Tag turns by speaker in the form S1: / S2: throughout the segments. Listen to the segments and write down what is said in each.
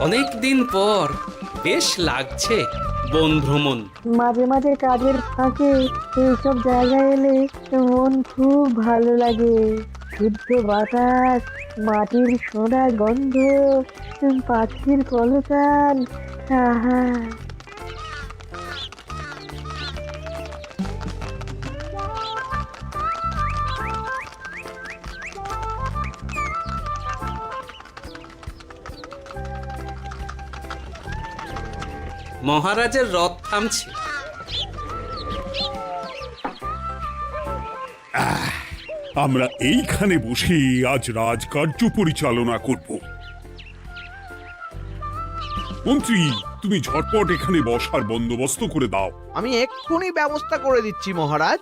S1: অনেক দিন পর বেশ লাগছে বন ভ্রমণ।
S2: মাঝে মাঝে কাজের ফাঁকে এইসব জায়গায় এলে মন খুব ভালো লাগে। শুদ্ধ বাতাস, মাটির সোনা গন্ধ, পাখির কলতান, আহা।
S1: মহারাজের রথ থামছে।
S3: আমরা এইখানে বসে আজ রাজকার্য পরিচালনা করব। মন্ত্রী, তুমি ঝটপট এখানে বসার বন্দোবস্ত করে দাও।
S4: আমি এক্ষুনি ব্যবস্থা করে দিচ্ছি মহারাজ।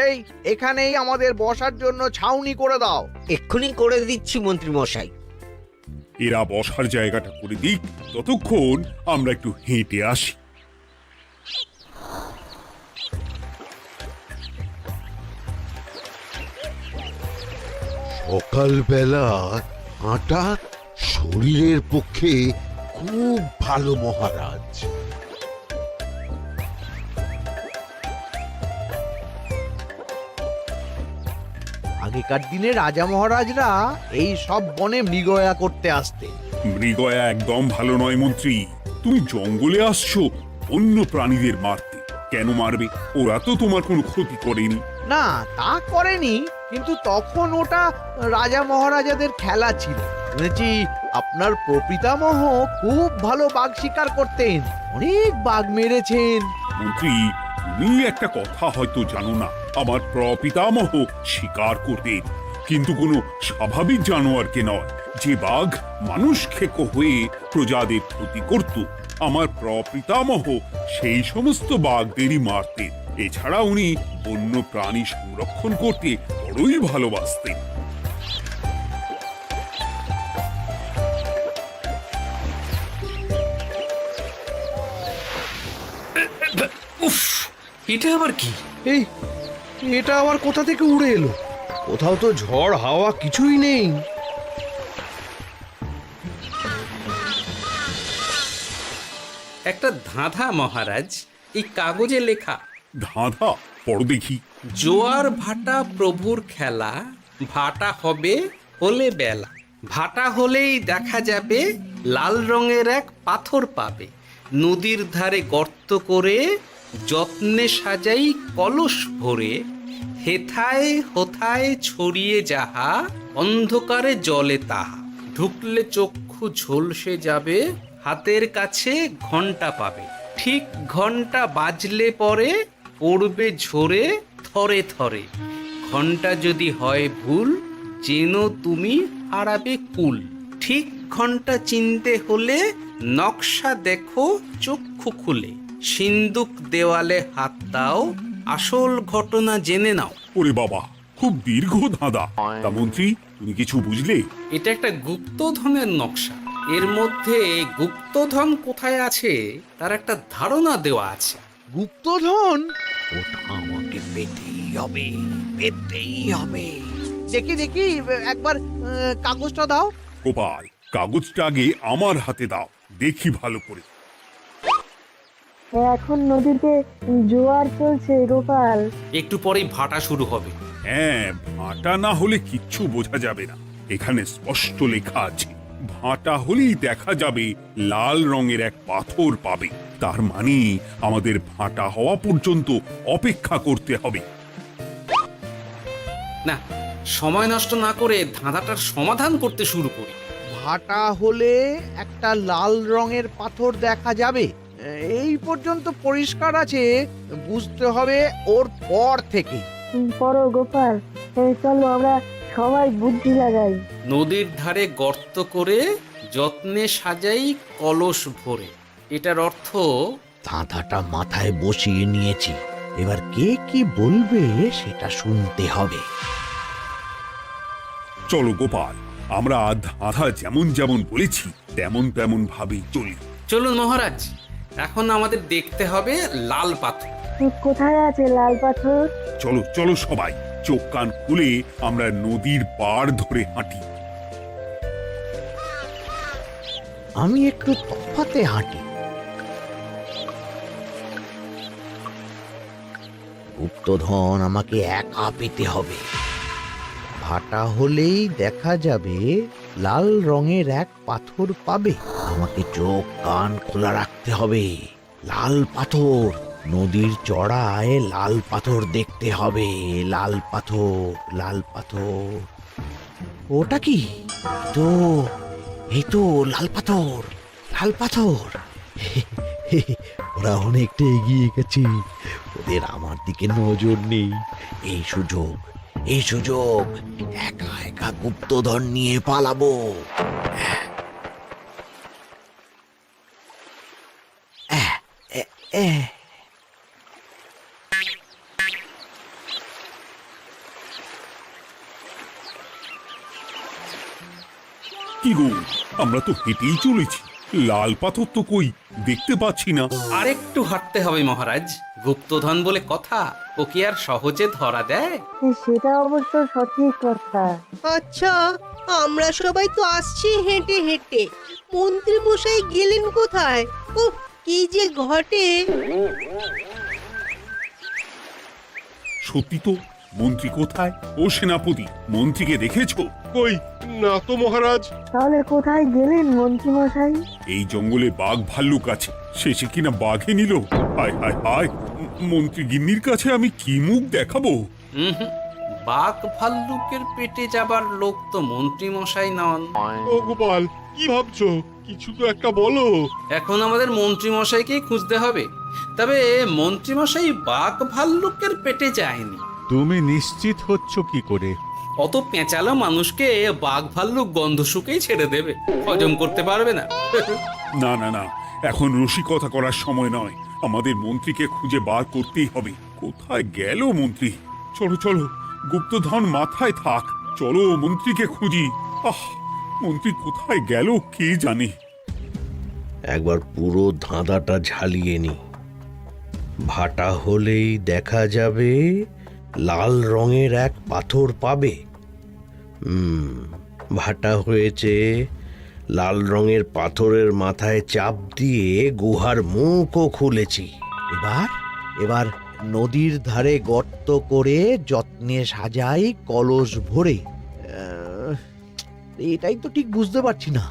S4: এই এখানেই আমাদের বসার জন্য ছাউনি করে দাও।
S5: এক্ষুনি করে দিচ্ছি মন্ত্রী মশাই।
S3: এরা বসার জায়গাটা করে দিক, ততক্ষণ আমরা একটু হেঁটে আসি।
S6: সকালবেলা হাঁটা শরীরের পক্ষে খুব ভালো মহারাজ।
S4: আগেকার দিনে রাজা মহারাজরা এই সব বনে মৃগয়া করতে আসতেন।
S3: মৃগয়া একদম ভালো নয় মন্ত্রী। তুমি জঙ্গলে আসছো অন্য প্রাণীদের মারতে। কেন মারবে? ওরা তো তোমার কোনো ক্ষতি করেনি।
S4: না, তা করেনি, কিন্তু তখন ওটা রাজা মহারাজাদের খেলা ছিল। শুনেছি আপনার প্রপিতামহ খুব ভালো বাঘ শিকার করতেন, অনেক বাঘ মেরেছেন।
S3: মন্ত্রী, তুমি একটা কথা হয়তো জানো না। আমার প্রপিতামহ শিকার করতেন, কিন্তু কোনো স্বাভাবিক জানোয়ারকে নয়। যে বাঘ মানুষ খেকো হয়ে প্রজাদের ক্ষতি করত, আমার প্রপিতামহ সেই সমস্ত বাঘদেরই মারতেন। এছাড়া উনি বন্য প্রাণী সংরক্ষণ করতে বড়ই ভালোবাসতেন।
S1: উফ, এটা আবার কি?
S4: এই এটা আবার কোথা থেকে উড়ে এলো? কোথাও তো ঝড় হাওয়া কিছুই নেই।
S1: একটা ধাঁধা মহারাজ, এই কাগজে লেখা।
S3: ধাঁধা? পড় দেখি।
S1: জোয়ার ভাটা প্রভুর খেলা, ভাটা হবে হলে বেলা, ভাটা হলেই দেখা যাবে লাল রঙের এক পাথর পাবে, নদীর ধারে গর্ত করে যত্নে সাজাই কলস ভরে, হেথায় হোথায় ছড়িয়ে যাহা, অন্ধকারে জলে তাহা, ঢুকলে চক্ষু ঝলসে যাবে, হাতের কাছে ঘন্টা পাবে, ঠিক ঘন্টা বাজলে পরে পড়বে ঝরে থরে থরে, ঘন্টা যদি হয় ভুল যেন তুমি হারাবে কুল, ঠিক ঘন্টা চিনতে হলে নকশা দেখো চক্ষু খুলে, সিন্দুক দেওয়ালে হাত দাও, আসল ঘটনা জেনে নাও।
S3: ওরে বাবা, খুব দীর্ঘ ধাঁধা। তা মন্ত্রী, তুমি কিছু বুঝলে?
S1: এটা একটা গুপ্তধনের নকশা। এর মধ্যে গুপ্তধন কোথায় আছে তার একটা ধারণা দেওয়া আছে।
S4: গুপ্তধন?
S5: ওটা আমাকে পেতেই হবে, পেতেই হবে।
S4: দেখি দেখি, একবার কাগজটা দাও।
S3: গোপাল, কাগজটা আগে আমার হাতে দাও, দেখি ভালো করে।
S2: এখন নদীতে জোয়ার চলছে গোপাল।
S1: একটু পরেই ভাটা শুরু হবে।
S3: হ্যাঁ, ভাটা না হলে কিচ্ছু বোঝা যাবে না। এখানে স্পষ্ট লেখা আছে, ভাটা হলেই দেখা যাবে লাল রঙের এক পাথর পাবে। তার মানে আমাদের ভাটা হওয়া পর্যন্ত অপেক্ষা করতে হবে।
S1: না, সময় নষ্ট না করে ধাঁধাটার সমাধান করতে শুরু করি।
S4: ভাটা হলে একটা লাল রঙের পাথর দেখা যাবে, এই পর্যন্ত পরিষ্কার আছে। বুঝতে হবে ওর পর থেকে।
S2: পড়ো গোপাল, চলো আমরা সবাই বুদ্ধি লাগাই।
S1: নদীর ধারে গর্ত করে যত্নে সাজাই কলস ভরে। এটার অর্থ,
S5: ধাঁধাটা মাথায় বসিয়ে নিয়েছি, এবার কে কি বলবে সেটা শুনতে হবে।
S3: চলো গোপাল, আমরা ধাঁধা যেমন যেমন বলেছি তেমন তেমন ভাবেই চলি।
S1: চলুন মহারাজ, এখন আমাদের দেখতে হবে লাল পাথর।
S2: কোথায় আছে লাল পাথর?
S3: চলো চলো সবাই, চোখ কান খুলে আমরা নদীর পাড় ধরে হাঁটি।
S5: আমি একটু তফাতে হাঁটি। গুপ্তধন আমাকে একা পেতে হবে। ভাটা হলেই দেখা যাবে লাল রঙের এক পাথর পাবে। আমাকে চোখ কান খোলা রাখতে হবে। লাল পাথর, নদীর চড়ায় লাল পাথর দেখতে হবে। লাল পাথর, লাল পাথর। ওটা কি? তো এই তো লাল পাথর, লাল পাথর। ওরা অনেকটা এগিয়ে গেছে, ওদের আমার দিকে নজর নেই। এই সুযোগ, এই সুযোগ, একা একা গুপ্তধন নিয়ে পালাবো।
S3: কি গো, আমরা তো হেঁটেই চলেছি, লাল পাথর তো কই দেখতে পাচ্ছি না।
S1: আরেকটু হাঁটতে হবে মহারাজ। গুপ্তধন বলে কথা, ও কি আর সহজে ধরা দেয়?
S2: সেটা অবশ্য সঠিক কথা।
S7: আচ্ছা, আমরা সবাই তো আসছি হেঁটে হেঁটে, মন্ত্রী মশাই গেলেন কোথায়? ও কি যে ঘটে!
S3: সত্যি তো, মন্ত্রী কোথায়? ও সেনাপতি, মন্ত্রীকে দেখেছো?
S8: কই, না তো মহারাজ।
S2: তাহলে কোথায় গেলেন মন্ত্রী মশাই?
S3: এই জঙ্গলে বাঘ ভাল্লুক আছে, শেষে কিনা বাঘে নিল। হায় হায় হায়, মন্ত্রী গিন্নির কাছে আমি কি মুখ দেখাবো?
S1: হুম, বাঘ ভাল্লুকের পেটে যাবার লোক তো মন্ত্রী মশাই নন।
S8: ও গোপাল, কি ভাবছো? কিছু তো একটা বলো।
S1: এখন আমাদের মন্ত্রী মশাইকেই খুঁজতে হবে। তবে মন্ত্রী মশাই বাঘ ভাল্লুকের পেটে যায়নি।
S9: তুমি নিশ্চিত হচ্ছ কি করে?
S1: অত পেঁচালো মানুষকে বাঘ ভাল্লুক গন্ধ শুকেই ছেড়ে দেবে, হজম করতে পারবে না।
S3: না না না, এখন রসিকতা করার সময় নয়। আমাদের মন্ত্রীকে খুঁজে বার করতেই হবে। কোথায় গেল মন্ত্রী? চলো চলো, গুপ্তধন মাথায় থাক, চলো মন্ত্রীকে খুঁজি। আহ, মন্ত্রী কোথায় গেল কে জানে।
S5: একবার পুরো ধাঁধাটা ঝালিয়ে নি। ভাটা হলেই দেখা যাবে লাল রঙের এক পাথর পাবে। ভাটা হয়েছে, লাল রঙের পাথরের মাথায় চাপ দিয়ে গুহার মুখও খুলেছি। এবার এবার নদীর ধারে গর্ত করে যত্নে সাজাই কলস ভরে। এটাই তো ঠিক বুঝতে পারছি না।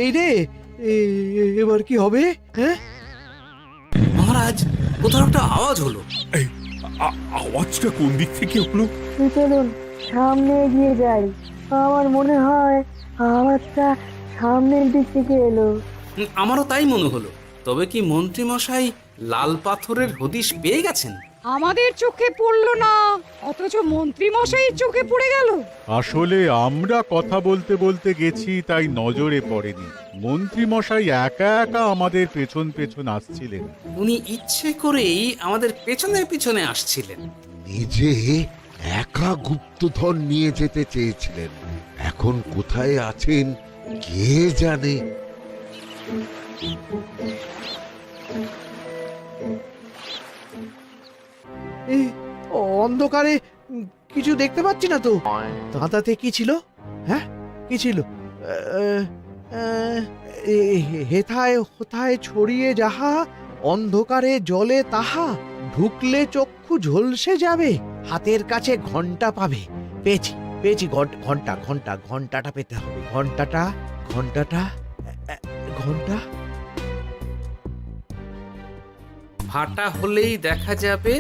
S5: এই রে, এবার কি হবে? হ্যাঁ
S1: মহারাজ, কোথাও একটা আওয়াজ হলো।
S3: এই, আওয়াজটা কোন দিক থেকে হলো?
S2: চলুন সামনে এগিয়ে যাই। আমার মনে হয় আওয়াজটা সামনের দিক থেকে এলো।
S1: আমারও তাই মনে হলো। তবে কি মন্ত্রী মশাই লাল পাথরের হদিশ পেয়ে গেছেন?
S10: আমাদের চোখে পড়লো না, অথচ মন্ত্রী মশাইয়ের চোখে পড়ে গেল।
S9: আসলে আমরা কথা বলতে বলতে গেছি, তাই নজরে পড়েনি। মন্ত্রী মশাই একা একা আমাদের পেছন পেছন আসছিলেন।
S1: উনি ইচ্ছে করেই আমাদের পেছনে পিছনে আসছিলেন।
S6: নিজে একা গুপ্তধন নিয়ে যেতে চেয়েছিলেন, এখন কোথায় আছেন কে জানে।
S4: এই অন্ধকারে কিছু দেখতে পাচ্ছি না তো। দাঁতাতে কি ছিল? হ্যাঁ, কি ছিল? হেথায় হোথায় ছড়িয়ে যাহা, অন্ধকারে জলে তাহা, ঢুকলে চক্ষু ঝলসে যাবে, হাতের কাছে ঘন্টা পাবে। পেয়েছি পেয়েছি, ঘন্টা ঘন্টা ঘন্টাটা পেতে হবে। ঘন্টাটা ঘন্টাটা ঘন্টা।
S1: ভাটা হলেই দেখা যাবে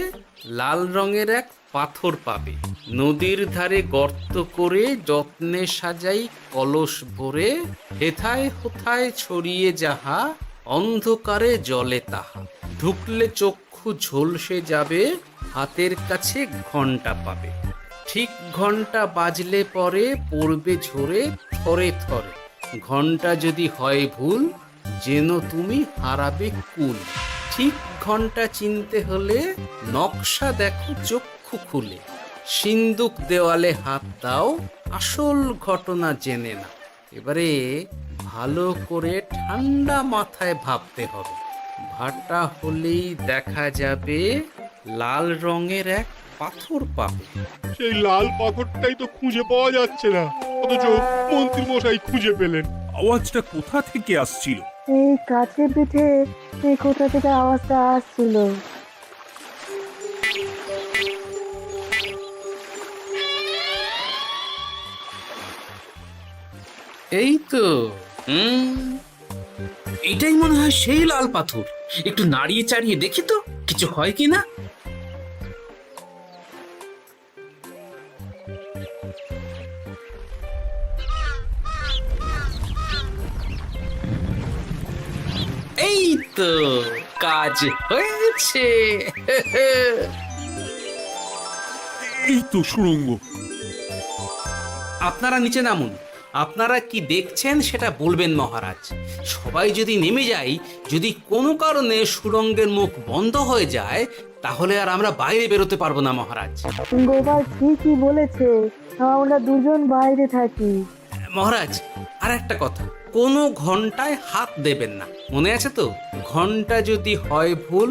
S1: লাল রঙের এক পাথর পাবে। নদীর ধারে গর্ত করে যত্নে সাজাই কলস ভরে, হেথায় হোথায় ছড়িয়ে যাহা, অন্ধকারে জলে তাহা, ঢুকলে চক্ষু ঝলসে যাবে, হাতের কাছে ঘন্টা পাবে। ঠিক ঘন্টা বাজলে পরে পড়বে ঝরে থরে থরে, ঘন্টা যদি হয় ভুল যেন তুমি হারাবে কুল। ঠিক ঘন্টা চিনতে হলে নকশা দেখো চক্ষু খুলে, সিন্দুক দেওয়ালে হাত দাও, আসল ঘটনা জেনে না। এবারে ভালো করে ঠান্ডা মাথায় ভাবতে হবে। ভাটা হলেই দেখা যাবে লাল রঙের এক পাথর পাবে।
S8: সেই লাল পাথরটাই তো খুঁজে পাওয়া যাচ্ছে না, অথচ মন্ত্রী মশাই খুঁজে পেলেন।
S3: আওয়াজটা কোথা থেকে আসছিল?
S2: এই কাছে পিঠে এই কোথা থেকে আওয়াজটা আসছিল।
S1: এই তো, এটাই মনে হয় সেই লাল পাথর। একটু নাড়িয়ে চাড়িয়ে দেখি তো কিছু হয় কি না। এই তো, কাজ হয়েছে।
S3: এই তো সুড়ঙ্গ।
S1: আপনারা নিচে নামুন। আপনারা কি দেখছেন সেটা বলবেন মহারাজ। সবাই যদি নেমে যাই, যদি কোনো কারণে সুড়ঙ্গের মুখ বন্ধ হয়ে যায়, তাহলে আর আমরা বাইরে বেরোতে পারবো না মহারাজ।
S2: গোপাল ঠিকই বলেছে, আমরা দুজন বাইরে থাকি।
S1: মহারাজ, আর একটা কথা, কোনো ঘন্টায় হাত দেবেন না, মনে আছে তো? ঘন্টা যদি হয় ভুল,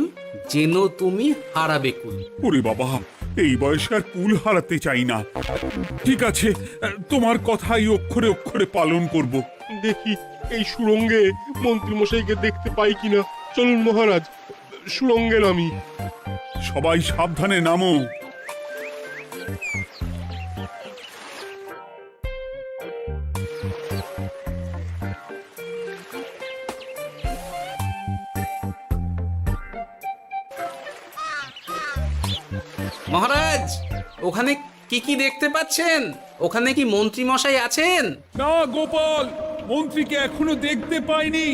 S1: যেন তুমি হারাবে কুল।
S3: ওরে বাবা, এই বয়সে আর কুল হারাতে চাই না। ঠিক আছে, তোমার কথাই অক্ষরে অক্ষরে পালন করব।
S8: দেখি এই সুড়ঙ্গে মন্ত্রী মশাইকে দেখতে পাই কিনা। চলুন মহারাজ, সুড়ঙ্গে নামি।
S3: সবাই সাবধানে নামো।
S1: মহারাজ, ওখানে কি কি দেখতে পাচ্ছেন? ওখানে কি মন্ত্রী মশাই আছেন?
S3: না গোপাল, মন্ত্রীকে এখনো দেখতে পাইনি।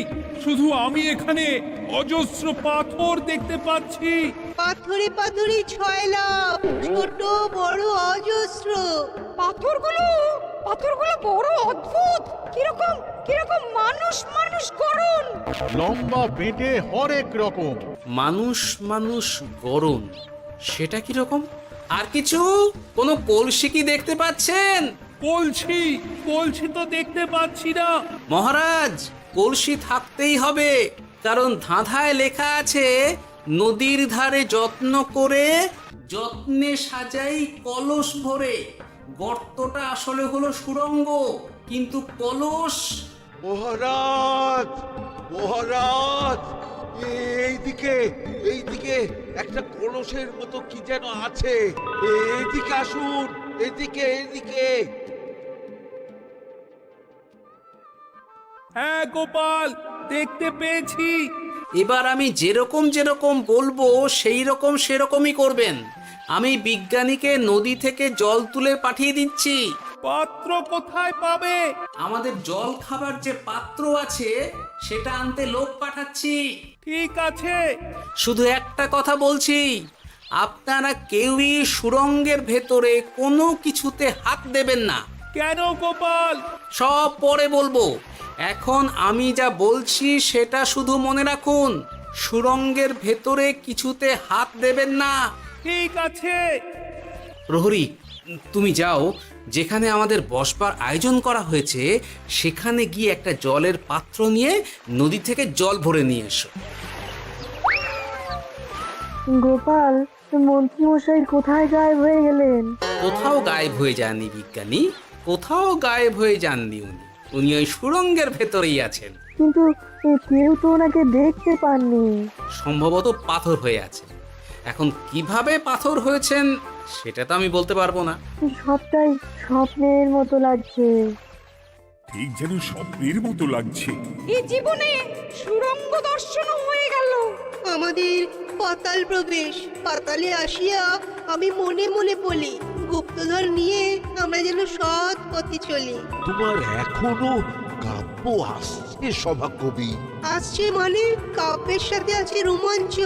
S3: শুধু আমি এখানে অজস্র পাথর দেখতে পাচ্ছি।
S7: পাথরে পাথরে ছয়লা, ছোট বড় অজস্র।
S10: পাথরগুলো বড় অদ্ভুত, কিরকম কিরকম মানুষ মানুষ গড়ন।
S9: লম্বা বেঁটে হরেক রকম।
S1: মানুষ মানুষ গরম, সেটা কি রকম? আর কিছু? কোনো কলসি কি দেখতে পাচ্ছেন?
S3: কলসি তো দেখতে পাচ্ছি না।
S1: মহারাজ, কলসি থাকতেই হবে, কারণ ধাঁধায় লেখা আছে, নদীর ধারে যত্ন করে যত্নে সাজাই কলস ভরে। গর্তটা আসলে হলো সুড়ঙ্গ, কিন্তু কলস।
S6: মহারাজ, মহারাজ, এইদিকে এইদিকে একটা কলসের মতো কি যেন আছে। এদিকে আসুন, এদিকে এদিকে।
S3: হ্যাঁ গোপাল, দেখতে পেয়েছি।
S1: এবার আমি যেরকম যেরকম বলবো সেই রকম সেরকমই করবেন। আমি বিজ্ঞানীকে নদী থেকে জল তুলে পাঠিয়ে দিচ্ছি।
S3: পাত্র কোথায় পাবে?
S1: আমাদের জল খাবার যে পাত্র আছে সেটা আনতে লোক পাঠাচ্ছি।
S3: ঠিক আছে।
S1: শুধু একটা কথা বলছি, আপনারা কেউই সুড়ঙ্গের ভেতরে কোনো কিছুতে হাত দেবেন না।
S3: কেন গোপাল?
S1: সব পরে বলবো, এখন আমি যা বলছি সেটা শুধু মনে রাখুন। সুড়ঙ্গের ভেতরে কিছুতে হাত দেবেন না।
S3: ঠিক আছে।
S1: প্রহরী, তুমি যাও, যেখানে আমাদের বসবার আয়োজন করা হয়েছে সেখানে গিয়ে একটা জলের পাত্র নিয়ে নদী থেকে জল ভরে নিয়ে এসো।
S2: গোপাল, মন্ত্রী মশাই কোথায় গায়েব হয়ে গেলেন?
S1: কোথাও গায়েব হয়ে যাননি বিজ্ঞানী, কোথাও গায়েব হয়ে যাননি উনি। উনি ওই সুড়ঙ্গের ভেতরেই আছেন।
S2: কিন্তু কেউ তো ওনাকে দেখতে পাননি।
S1: সম্ভবত পাথর হয়ে আছে। এখন কিভাবে পাথর হয়েছেন সেটা তো আমি বলতে পারবো না।
S2: সবটাই স্বপ্নের মতো লাগছে।
S3: ঠিক যেন স্বপ্নের মতো লাগছে।
S10: এই জীবনে সুড়ঙ্গ দর্শন হয়ে গেল।
S7: আমাদের পাতাল প্রবেশ। পাতালে আসিয়া আমি মনে মনে বলি, গুপ্তধন নিয়ে আমরা যেন সৎ পথে চলি।
S6: তোমার এখনো কাব্য আসছে সভাকবি।
S7: আসছে মানে কাব্যের সাথে আছে রোমাঞ্চ,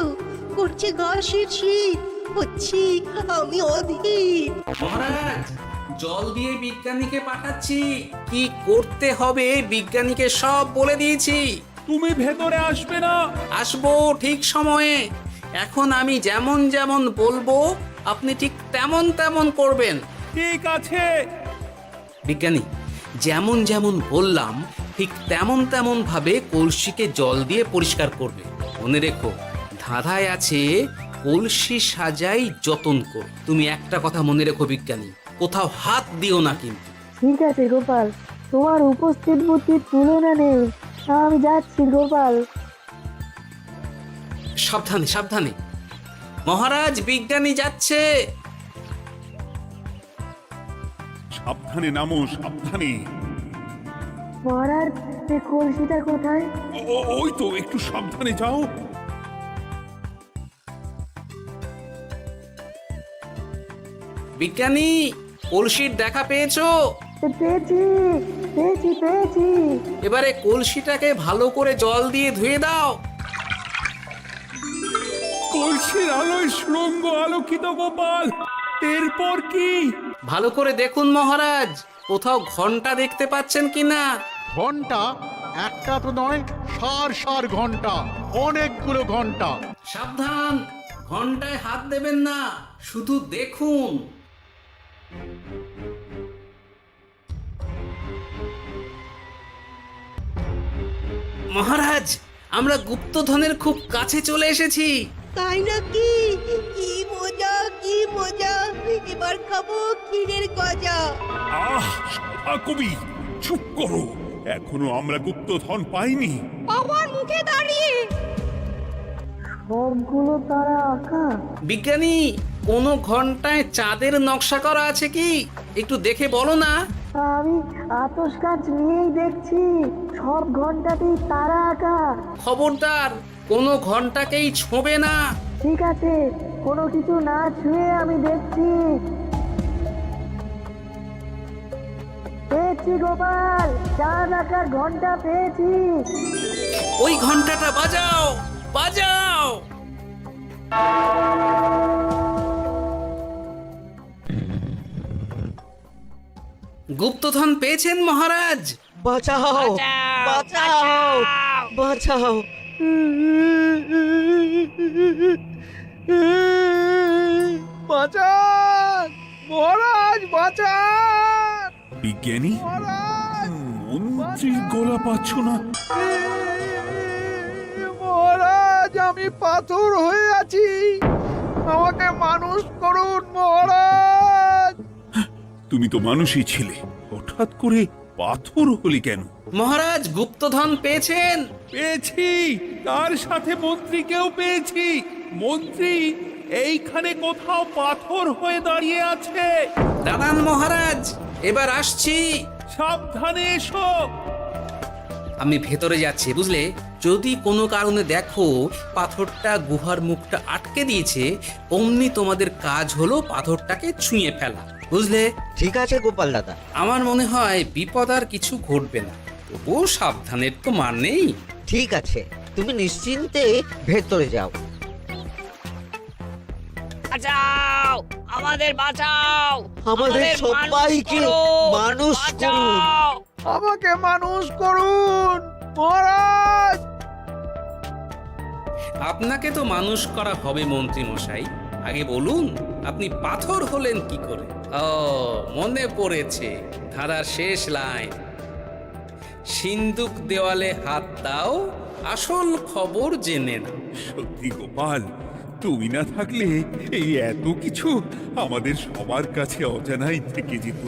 S7: করছে গা শীত, হচ্ছি আমি অধীর।
S1: মহারাজ, জল দিয়ে বিজ্ঞানীকে পাঠাচ্ছি। কি করতে হবে বিজ্ঞানীকে সব বলে দিয়েছি।
S3: তুমি ভেতরে আসবে না?
S1: আসবো ঠিক সময়ে। এখন আমি যেমন যেমন বলবো আপনি ঠিক তেমন তেমন করবেন।
S3: ঠিক আছে।
S1: বিজ্ঞানী, যেমন যেমন বললাম ঠিক তেমন তেমন ভাবে কলসিকে জল দিয়ে পরিষ্কার করবে। মনে রেখো, ধাঁধায় আছে কলসি সাজাই যতন কর। তুমি একটা কথা মনে রেখো বিজ্ঞানী, কোথাও হাত দিও না কিন্তু।
S2: ঠিক আছে গোপাল, তোমার উপস্থিত বুদ্ধির তুলনা নেই। আমি যাচ্ছি গোপাল।
S1: সাবধানে সাবধানে। মহারাজ, বিজ্ঞানী যাচ্ছে।
S3: সাবধানে নামো, সাবধানে।
S2: মহারাজ, এই কলসিটা কোথায়?
S3: ওই তো, একটু সাবধানে যাও।
S1: বিজ্ঞানী, কলসির দেখা পেয়েছো?
S2: পেয়েছি পেয়েছি পেয়েছি।
S1: এবারে কলসিটাকে ভালো করে জল দিয়ে ধুয়ে দাও।
S3: কলসির আলোয় সুড়ঙ্গ আলোকিত গোপাল। এরপর কি?
S1: ভালো করে দেখুন মহারাজ, কোথাও ঘন্টা দেখতে পাচ্ছেন কিনা।
S9: ঘন্টা? একটা তো নয়, সার সার ঘন্টা, অনেকগুলো ঘন্টা।
S1: সাবধান, ঘন্টায় হাত দেবেন না, শুধু দেখুন। মহারাজ, আমরা গুপ্তধনের খুব কাছে চলে এসেছি।
S7: তাই নাকি? কি মজা, কি মজা! এবার খাবো ক্ষীরের গজা।
S3: আহ, সভা কবি, চুপ করো। এখনো আমরা গুপ্তধন পাইনি।
S10: আমার মুখে দাঁড়িয়ে
S2: সবগুলো তারা আঁকা।
S1: বিজ্ঞানী, কোন ঘন্টায় চাঁদের নকশা করা আছে কি? একটু দেখে বলো না।
S2: আমি আতস কাজ নিয়েই দেখছি, সব ঘন্টাতেই তারা আঁকা।
S1: খবরদার, কোন ঘন্টাকেই ছোঁবে না।
S2: ঠিক আছে, কোনো কিছু না ছুঁয়ে আমি দেখছি। পেয়েছি গোপাল, চাঁদ আঁকার ঘন্টা পেয়েছি।
S1: ওই ঘন্টাটা বাজাও, বাজাও। গুপ্তধন পেয়েছেন মহারাজ?
S5: বাঁচাও, বাঁচাও, বাঁচাও।
S4: বাঁচান মহারাজ, বাঁচান
S3: বিজ্ঞানী,
S4: মহারাজ।
S3: মন্ত্রীর গলা পাচ্ছ না?
S4: মহারাজ, আমি পাথর হয়ে আছি, আমাকে মানুষ করুন মহারাজ।
S3: তুমি তো মানুষই ছিলে, হঠাৎ করে পাথর হলি কেন?
S1: মহারাজ, গুপ্তধন পেয়েছেন?
S3: পেয়েছি, তার সাথে মন্ত্রীকেও পেয়েছি। মন্ত্রী এইখানে কোথাও পাথর হয়ে দাঁড়িয়ে আছে।
S1: দাঁড়ান মহারাজ, এবার আসছি।
S3: সাবধানে এসো।
S1: আমি ভেতরে যাচ্ছি, বুঝলে? যদি কোনো কারণে দেখো পাথরটা গুহার মুখটা আটকে দিয়েছে, অমনি তোমাদের কাজ হলো পাথরটাকে ছুঁয়ে ফেলা, বুঝলে?
S5: ঠিক আছে গোপাল দাদা।
S1: আমার মনে হয় বিপদ আর কিছু ঘটবে না, তবুও সাবধানের তো মান নেই।
S5: ঠিক আছে, তুমি নিশ্চিন্তে ভেতরে যাও।
S10: বাঁচাও, আমাদের বাঁচাও,
S5: আমাদের সবাইকে মানুষ করুন।
S10: বাঁচাও।
S4: আমাকে মানুষ করুন মহারাজ।
S1: আপনাকে তো মানুষ করা হবে মন্ত্রী মশাই। আগে বলুন, আপনি পাথর হলেন কি করে? ও, মনে পড়েছে, ধারার শেষ লাইন। সিন্দুক দেওয়ালে হাত দাও, আসল খবর জেনে না।
S3: সত্যি গোপাল, তুমি না থাকলে এই এত কিছু আমাদের সবার কাছে অজানাই থেকে যেত।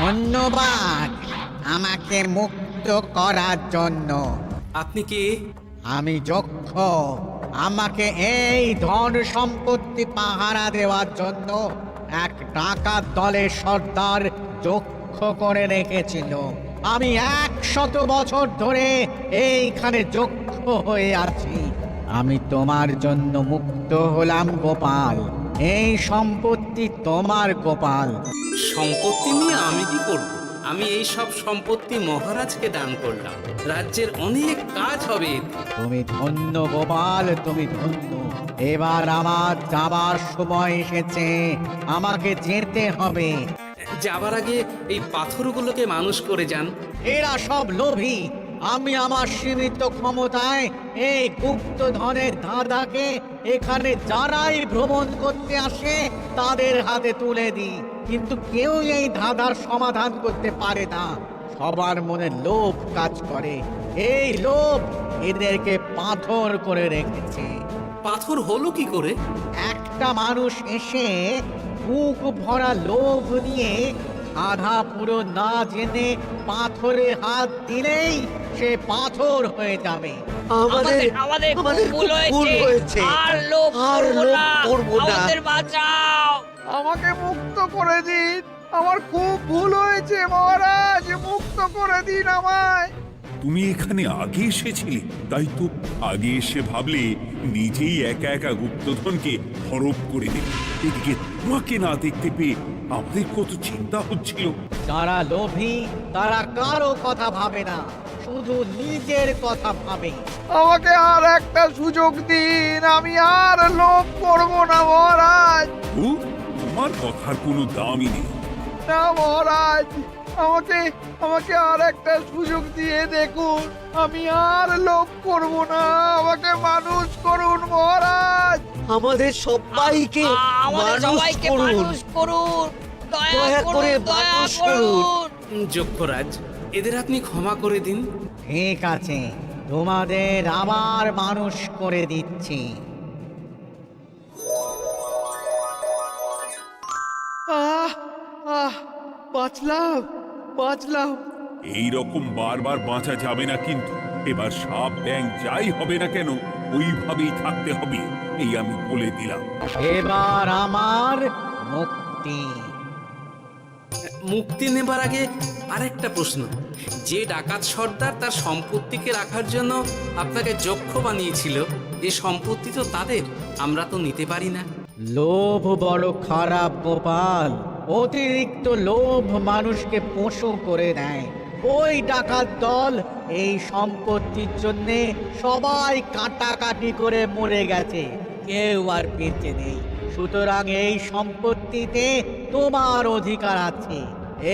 S11: ধন্যবাদ আমাকে মুক্ত করার জন্য।
S1: আপনি কি?
S11: আমি যক্ষ। আমাকে এই ধন সম্পত্তি পাহারা দেওয়ার জন্য এক ডাকাত দলের সর্দার যক্ষ করে রেখেছিল। আমি 100 বছর ধরে এইখানে যক্ষ হয়ে আছি। আমি তোমার জন্য মুক্ত হলাম গোপাল। এই সম্পত্তি তোমার গোপাল।
S1: সম্পত্তি নিয়ে আমি কি করব? আমি এই সব সম্পত্তি মহারাজকে দান করলাম, রাজ্যের অনেক কাজ হবে।
S11: তুমি ধন্য গোপাল, তুমি ধন্য। এবার আমার যাবার সময় এসেছে, আমাকে যেতে হবে।
S1: যাবার আগে এই পাথরগুলোকে মানুষ করে যান।
S11: এরা সব লোভী, আমি আমার সীমিত ক্ষমতায় এই গুপ্তধনের ধাঁধাকে এখানে যারাই ভ্রমণ করতে আসে তাদের হাতে তুলে দিই, কিন্তু কেউ এই ধাঁধার সমাধান করতে পারে না। সবার মনে লোভ কাজ করে, এই লোভ এদেরকে পাথর করে রেখেছে।
S1: পাথর হলো কি করে?
S11: একটা মানুষ এসে বুক ভরা লোভ নিয়ে আধা পুরো না জেনে পাথরে হাত দিলেই সে পাথর হয়ে যাবে।
S7: আমাদের আমাদের ভুল হয়েছে আর লোভ করব না আমাদের বাঁচাও।
S4: আমাকে মুক্ত করে দিন, আমার খুব ভুল হয়েছে মহারাজ, মুক্ত করে দিন আমায়।
S3: তুমি এখানে আগে এসেছিলে, তাই তো আগে এসে ভাবলে নিজেই একা একা গুপ্তধনকে হরপ করে দেবে। এদিকে তোমাকে না দেখতে পেয়ে আমাদের কত চিন্তা হচ্ছিল।
S11: যারা লোভী তারা কারো কথা ভাবে না, শুধু নিজের কথা ভাবে।
S4: আমাকে আর একটা সুযোগ দিন, আমি আর লোভ করব না মহারাজ।
S3: ও, তোমার কথার কোনো দামই নেই।
S4: না মহারাজ, আমাকে আমাকে আর একটা সুযোগ দিয়ে দেখুন, আমি আর লোভ করব না, আমাকে মানুষ করুন মহারাজ।
S7: আমাদের সবাইকে মানুষ করুন, দয়া করে মানুষ করুন।
S1: যক্ষরাজ, এদের আপনি ক্ষমা করে দিন।
S11: ঠিক আছে, তোমাদের আবার মানুষ করে দিচ্ছি।
S4: আহ আহ বাঁচলাম বাঁচলাম।
S3: এই রকম বারবার বাঁচা যাবে না, কিন্তু এবার সাপ ব্যাং যাই হবে না কেন ওইভাবেই থাকতে হবে, এই আমি বলে দিলাম।
S11: এবার আমার মুক্তি।
S1: মুক্তি নেবার আগে আরেকটা প্রশ্ন, যে ডাকাত সর্দার তার সম্পত্তিকে রাখার জন্য আপনাকে যক্ষ বানিয়েছিল, যে সম্পত্তি তো তাদের, আমরা তো নিতে পারি না।
S11: লোভ বড় খারাপ গোপাল, অতিরিক্ত লোভ মানুষকে পশু করে দেয়। ওই ডাকাত দল এই সম্পত্তির জন্য সবাই কাটাকাটি করে মরে গেছে, কেউ আর বেঁচে নেই। সুতরাং এই সম্পত্তিতে তোমার অধিকার আছে,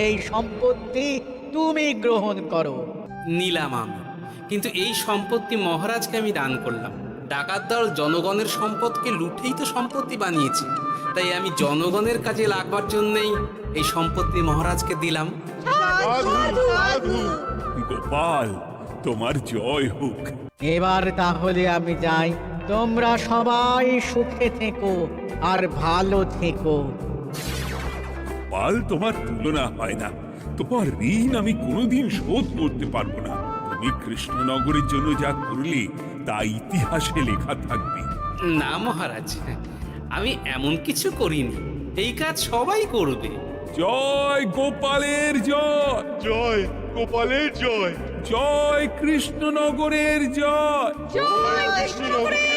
S11: এই সম্পত্তি তুমি গ্রহণ করো।
S1: নিলাম আমি, কিন্তু এই সম্পত্তি মহারাজকে আমি দান করলাম। ডাকাত দল জনগণের সম্পদকে লুটেই তো সম্পত্তি বানিয়েছে, তাই আমি জনগণের কাজে লাগবার জন্যই এই সম্পত্তি মহারাজকে দিলাম।
S3: গোপাল, তোমার জয় হোক।
S11: এবার তাহলে আমি যাই, তোমরা সবাই সুখে থেকো আর ভালো থেকো।
S3: গোপাল, তোমার তুলনা হয় না, তোমার ঋণ আমি কোনোদিন শোধ করতে পারবো না। তুমি কৃষ্ণনগরের জন্য যা করলে তা ইতিহাসে লেখা থাকবে।
S1: না মহারাজ, আমি এমন কিছু করিনি, এই কাজ সবাই করবে।
S3: জয় গোপালের জয়,
S8: জয় গোপালের জয়,
S3: জয় কৃষ্ণনগরের জয়।
S10: জয় কৃষ্ণনগরের